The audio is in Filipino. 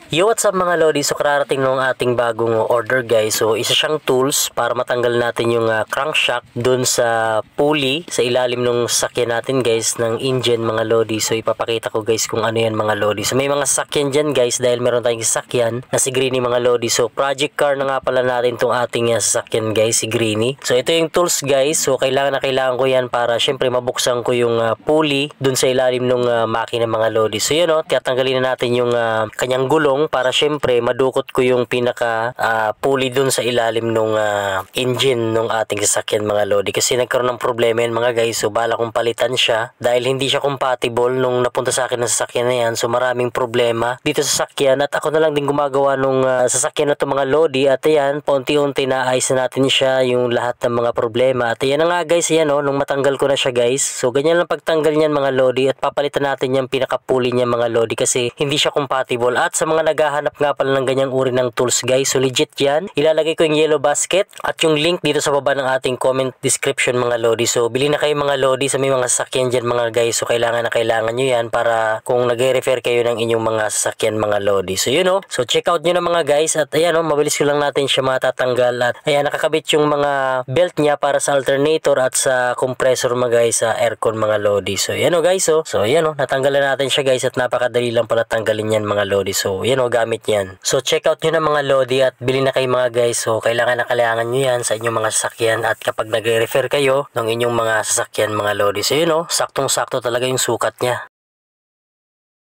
Yo, what's up mga lodi? So kararating nung ating bagong order guys. So isa siyang tools para matanggal natin yung crankshaft dun sa pulley sa ilalim nung sasakyan natin guys ng engine mga lodi. So ipapakita ko guys kung ano yan mga lodi. So may mga sasakyan dyan guys dahil meron tayong sasakyan na si Greeny mga lodi. So project car na nga pala natin tong ating sasakyan guys, si Greeny. So ito yung tools guys. So kailangan ko yan para syempre mabuksan ko yung pulley dun sa ilalim nung makina mga lodi. So yun tatanggalin na natin yung kanyang gulong para syempre madukot ko yung pinaka pulley dun sa ilalim nung engine nung ating sasakyan mga lodi, kasi nagkaroon ng problema yan mga guys. So bala kong palitan siya dahil hindi siya compatible nung napunta sa akin ng sasakyan na yan. So maraming problema dito sa sasakyan at ako na lang din gumagawa nung sasakyan na to mga lodi. At ayan, paunti-unti na ayos na natin siya yung lahat ng mga problema. At ayan na nga guys, ayan nung matanggal ko na siya guys. So ganyan lang pagtanggal niyan mga lodi at papalitan natin yung pinaka pulley niya mga lodi kasi hindi siya compatible. At sa mga naghahanap nga pala ng ganyang uri ng tools guys, so legit yan. Ilalagay ko yung yellow basket at yung link dito sa baba ng ating comment description mga lodi. So bili na kayo mga lodi sa may mga sasakyan dyan mga guys. So kailangan nyo yan para kung nag-refer kayo ng inyong mga sasakyan mga lodi. So yun so check out nyo na mga guys. At ayan mabilis ko lang natin siya matatanggal. At ayan, nakakabit yung mga belt niya para sa alternator at sa compressor mga guys, sa aircon mga lodi. So yan guys so yan natanggalan natin siya guys at napakadali lang pala tanggalin yan mga lodi. So yan gamit yan. So check out nyo na mga lodi at bili na kayo mga guys. So kailangan nyo yan sa inyong mga sasakyan at kapag nagre-refer kayo ng inyong mga sasakyan mga lodi. So yun saktong sakto talaga yung sukat niya.